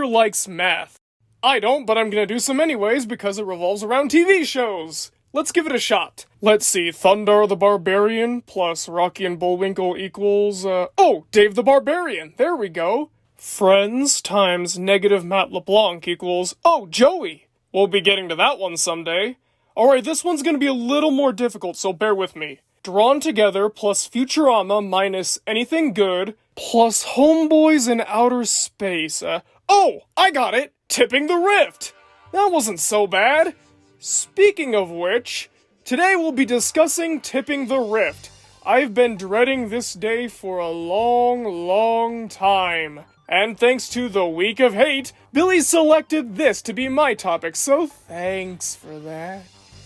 here likes math. I don't, but I'm gonna do some anyways because it revolves around TV shows. Let's give it a shot. Let's see, Thundar the Barbarian plus Rocky and Bullwinkle equals, Dave the Barbarian. There we go. Friends times negative Matt LeBlanc equals, Joey. We'll be getting to that one someday. Alright, this one's gonna be a little more difficult, so bear with me. Drawn Together plus Futurama minus Anything Good plus Homeboys in Outer Space. I got it! Tipping the Rift! That wasn't so bad. Speaking of which, today we'll be discussing Tipping the Rift. I've been dreading this day for a long time. And thanks to the Week of Hate, Billy selected this to be my topic, so thanks for that.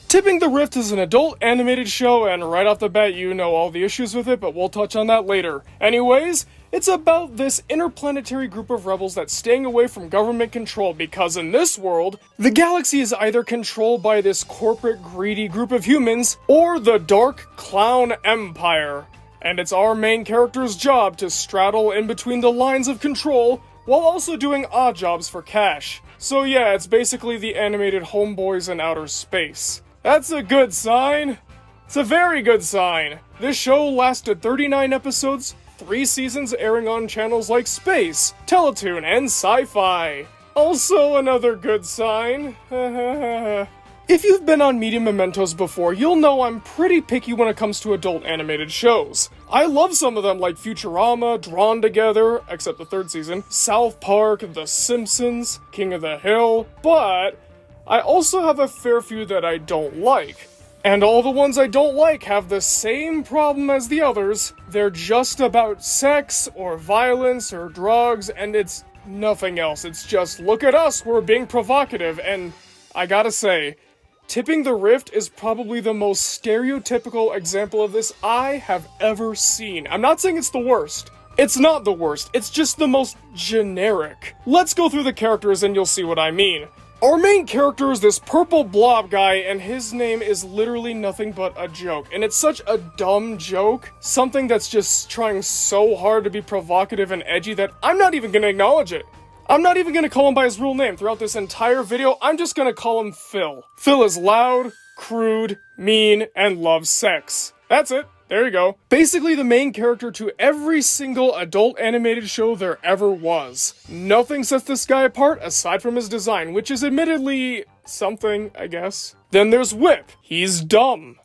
Tipping the Rift is an adult animated show, and right off the bat you know all the issues with it, but we'll touch on that later. Anyways, it's about this interplanetary group of rebels that's staying away from government control because in this world, the galaxy is either controlled by this corporate greedy group of humans or the Dark Clown Empire. And it's our main character's job to straddle in between the lines of control while also doing odd jobs for cash. So yeah, it's basically the animated Homeboys in Outer Space. That's a good sign. It's a very good sign. This show lasted 39 episodes, 3 seasons airing on channels like Space, Teletoon, and Sci-Fi. Also another good sign. If you've been on Media Mementos before, you'll know I'm pretty picky when it comes to adult animated shows. I love some of them like Futurama, Drawn Together, except the 3rd season, South Park, The Simpsons, King of the Hill, but I also have a fair few that I don't like. And all the ones I don't like have the same problem as the others. They're just about sex, or violence, or drugs, and it's nothing else. It's just, look at us, we're being provocative, and I gotta say, Tipping the Rift is probably the most stereotypical example of this I have ever seen. I'm not saying it's the worst. It's not the worst, it's just the most generic. Let's go through the characters and you'll see what I mean. Our main character is this purple blob guy, and his name is literally nothing but a joke. And it's such a dumb joke, something that's just trying so hard to be provocative and edgy that I'm not even gonna acknowledge it. I'm not even gonna call him by his real name throughout this entire video, I'm just gonna call him Phil. Phil is loud, crude, mean, and loves sex. That's it. There you go. Basically the main character to every single adult animated show there ever was. Nothing sets this guy apart aside from his design, which is admittedly something, I guess. Then there's Whip. He's dumb.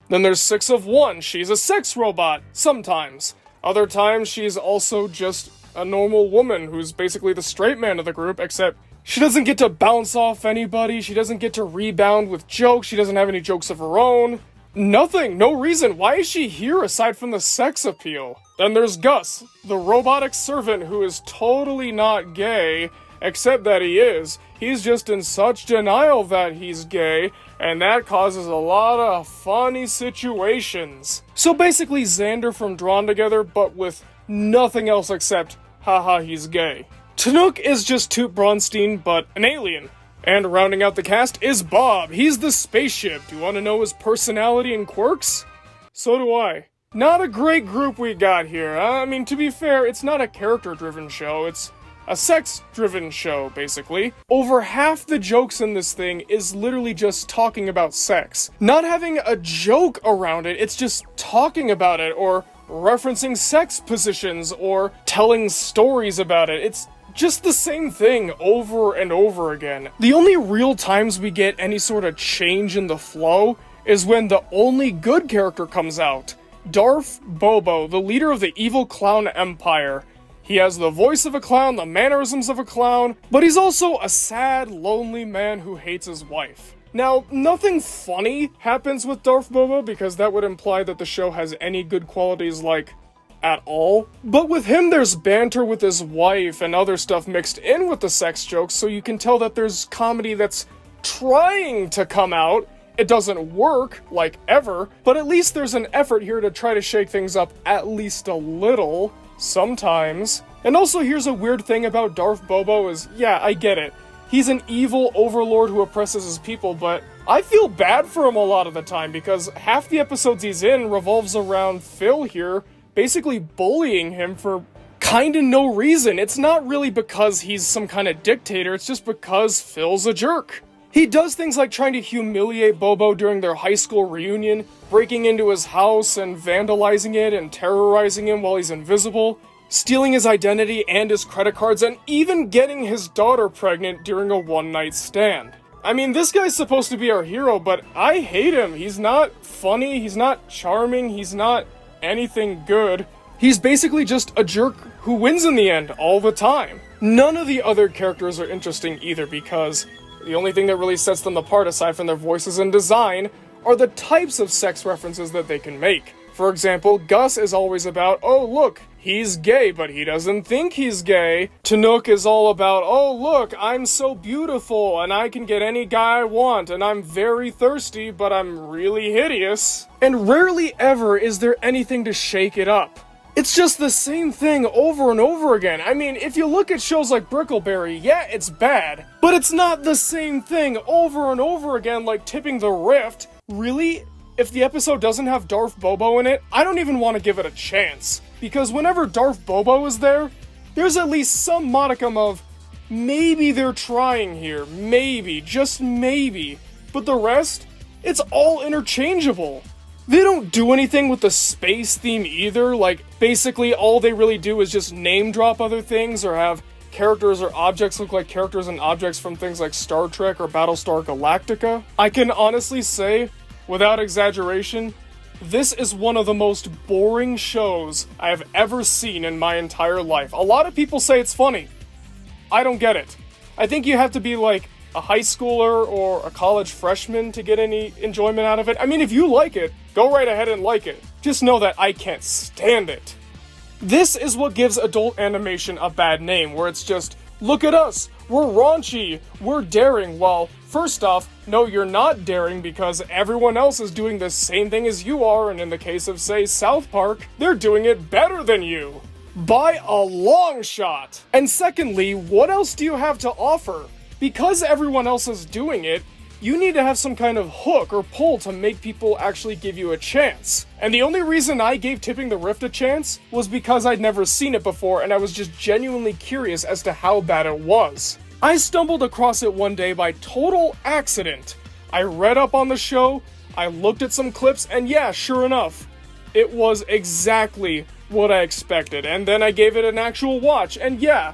Then there's 6 of 1. She's a sex robot. Sometimes. Other times she's also just a normal woman who's basically the straight man of the group, except she doesn't get to bounce off anybody, she doesn't get to rebound with jokes, she doesn't have any jokes of her own. Nothing, no reason. Why is she here aside from the sex appeal? Then there's Gus, the robotic servant who is totally not gay, except that he is. He's just in such denial that he's gay, and that causes a lot of funny situations. So basically Xander from Drawn Together, but with nothing else except, haha, he's gay. Tanook is just Toot Bronstein, but an alien. And rounding out the cast is Bob. He's the spaceship. Do you want to know his personality and quirks? So do I. Not a great group we got here. I mean, to be fair, it's not a character-driven show. It's a sex-driven show, basically. Over half the jokes in this thing is literally just talking about sex. Not having a joke around it, it's just talking about it, or referencing sex positions, or telling stories about it. It's just the same thing over and over again. The only real times we get any sort of change in the flow is when the only good character comes out. Darth Bobo, the leader of the evil clown empire. He has the voice of a clown, the mannerisms of a clown, but he's also a sad, lonely man who hates his wife. Now, nothing funny happens with Darth Bobo because that would imply that the show has any good qualities like at all. But with him there's banter with his wife and other stuff mixed in with the sex jokes, so you can tell that there's comedy that's trying to come out. It doesn't work, like ever, but at least there's an effort here to try to shake things up at least a little, sometimes. And also here's a weird thing about Darth Bobo is, yeah, I get it. He's an evil overlord who oppresses his people, but I feel bad for him a lot of the time because half the episodes he's in revolves around Phil here basically bullying him for kinda no reason. It's not really because he's some kind of dictator, it's just because Phil's a jerk. He does things like trying to humiliate Bobo during their high school reunion, breaking into his house and vandalizing it and terrorizing him while he's invisible, stealing his identity and his credit cards, and even getting his daughter pregnant during a one-night stand. I mean, this guy's supposed to be our hero, but I hate him. He's not funny, he's not charming, he's not anything good. He's basically just a jerk who wins in the end all the time. None of the other characters are interesting either, because the only thing that really sets them apart, aside from their voices and design, are the types of sex references that they can make. For example, Gus is always about, oh look, he's gay, but he doesn't think he's gay. Tanook is all about, oh look, I'm so beautiful, and I can get any guy I want, and I'm very thirsty, but I'm really hideous. And rarely ever is there anything to shake it up. It's just the same thing over and over again. I mean, if you look at shows like Brickleberry, yeah, it's bad, but it's not the same thing over and over again like Tipping the Rift. Really? If the episode doesn't have Darth Bobo in it, I don't even want to give it a chance. Because whenever Darth Bobo is there, there's at least some modicum of, maybe they're trying here, maybe, just maybe. But the rest, it's all interchangeable. They don't do anything with the space theme either, like, basically all they really do is just name drop other things or have characters or objects look like characters and objects from things like Star Trek or Battlestar Galactica. I can honestly say, without exaggeration, this is one of the most boring shows I have ever seen in my entire life. A lot of people say it's funny. I don't get it. I think you have to be like a high schooler or a college freshman to get any enjoyment out of it. I mean, if you like it, go right ahead and like it. Just know that I can't stand it. This is what gives adult animation a bad name, where it's just, look at us, we're raunchy, we're daring. Well, first off, no, you're not daring because everyone else is doing the same thing as you are, and in the case of, say, South Park, they're doing it better than you. By a long shot. And secondly, what else do you have to offer? Because everyone else is doing it, you need to have some kind of hook or pull to make people actually give you a chance. And the only reason I gave Tipping the Rift a chance was because I'd never seen it before and I was just genuinely curious as to how bad it was. I stumbled across it one day by total accident. I read up on the show, I looked at some clips, and yeah, sure enough, it was exactly what I expected. And then I gave it an actual watch, and yeah,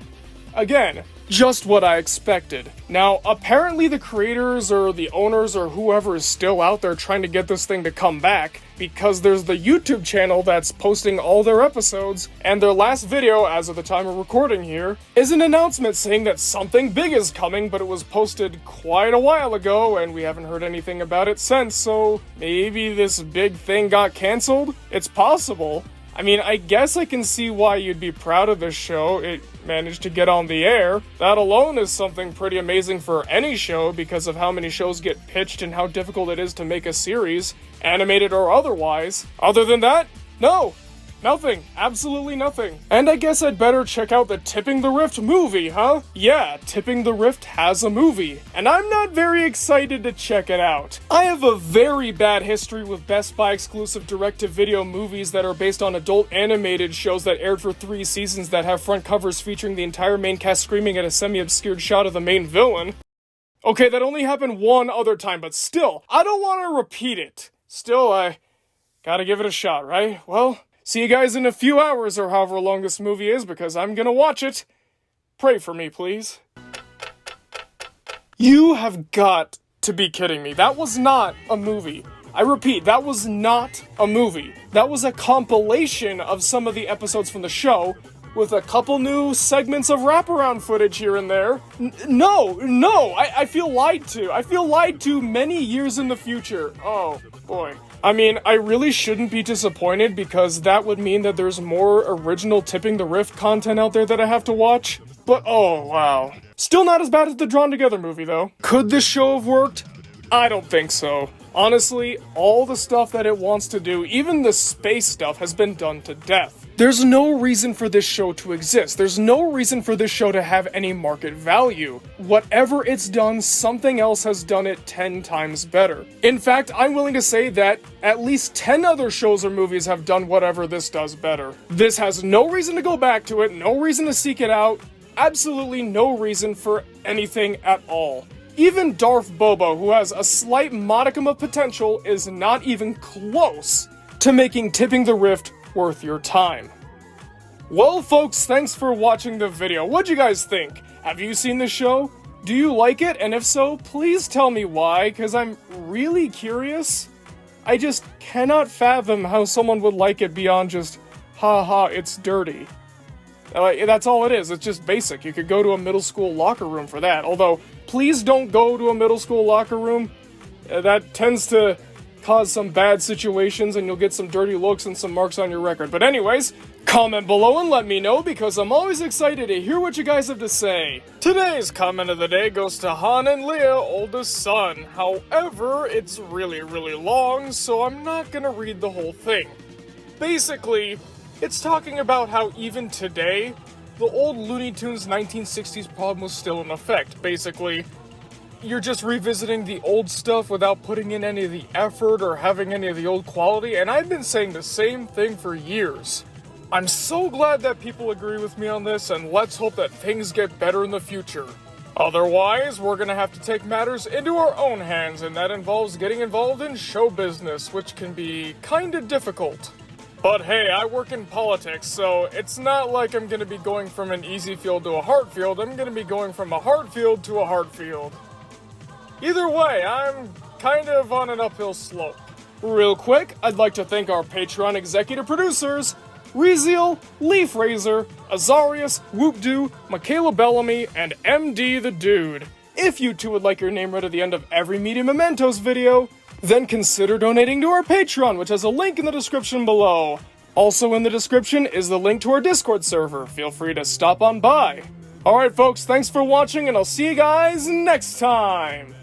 again, just what I expected. Now, apparently the creators or the owners or whoever is still out there trying to get this thing to come back, because there's the YouTube channel that's posting all their episodes, and their last video, as of the time of recording here, is an announcement saying that something big is coming, but it was posted quite a while ago, and we haven't heard anything about it since, so maybe this big thing got cancelled? It's possible. I mean, I guess I can see why you'd be proud of this show. It managed to get on the air. That alone is something pretty amazing for any show because of how many shows get pitched and how difficult it is to make a series, animated or otherwise. Other than that, no. Nothing. Absolutely nothing. And I guess I'd better check out the Tipping the Rift movie, huh? Yeah, Tipping the Rift has a movie, and I'm not very excited to check it out. I have a very bad history with Best Buy exclusive direct-to-video movies that are based on adult animated shows that aired for 3 seasons that have front covers featuring the entire main cast screaming at a semi-obscured shot of the main villain. Okay, that only happened one other time, but still, I don't want to repeat it. Still, I gotta give it a shot, right? Well, see you guys in a few hours or however long this movie is because I'm gonna watch it. Pray for me, please. You have got to be kidding me. That was not a movie. I repeat, that was not a movie. That was a compilation of some of the episodes from the show with a couple new segments of wraparound footage here and there. No, I feel lied to. I feel lied to many years in the future. Oh, boy. I mean, I really shouldn't be disappointed because that would mean that there's more original Tipping the Rift content out there that I have to watch. But oh, wow. Still not as bad as the Drawn Together movie, though. Could this show have worked? I don't think so. Honestly, all the stuff that it wants to do, even the space stuff, has been done to death. There's no reason for this show to exist. There's no reason for this show to have any market value. Whatever it's done, something else has done it 10 times better. In fact, I'm willing to say that at least 10 other shows or movies have done whatever this does better. This has no reason to go back to it, no reason to seek it out, absolutely no reason for anything at all. Even Darth Boba, who has a slight modicum of potential, is not even close to making Tipping the Rift worth your time. Well, folks, thanks for watching the video. What'd you guys think? Have you seen the show? Do you like it? And if so, please tell me why, because I'm really curious. I just cannot fathom how someone would like it beyond just, haha, it's dirty. That's all it is. It's just basic. You could go to a middle school locker room for that. Although, please don't go to a middle school locker room. That tends to cause some bad situations and you'll get some dirty looks and some marks on your record. But anyways, comment below and let me know because I'm always excited to hear what you guys have to say. Today's comment of the day goes to Han and Leia, oldest son. However, it's really long, so I'm not gonna read the whole thing. Basically, it's talking about how even today, the old Looney Tunes 1960s problem was still in effect. Basically, you're just revisiting the old stuff without putting in any of the effort or having any of the old quality, and I've been saying the same thing for years. I'm so glad that people agree with me on this, and let's hope that things get better in the future. Otherwise, we're gonna have to take matters into our own hands, and that involves getting involved in show business, which can be kinda difficult. But hey, I work in politics, so it's not like I'm gonna be going from an easy field to a hard field. I'm gonna be going from a hard field to a hard field. Either way, I'm kind of on an uphill slope. Real quick, I'd like to thank our Patreon executive producers, Rezeal, Leaf Razor, Azarius, Whoopdoo, Michaela Bellamy, and MD the Dude. If you two would like your name read at the end of every Media Mementos video, then consider donating to our Patreon, which has a link in the description below. Also in the description is the link to our Discord server. Feel free to stop on by. Alright folks, thanks for watching and I'll see you guys next time!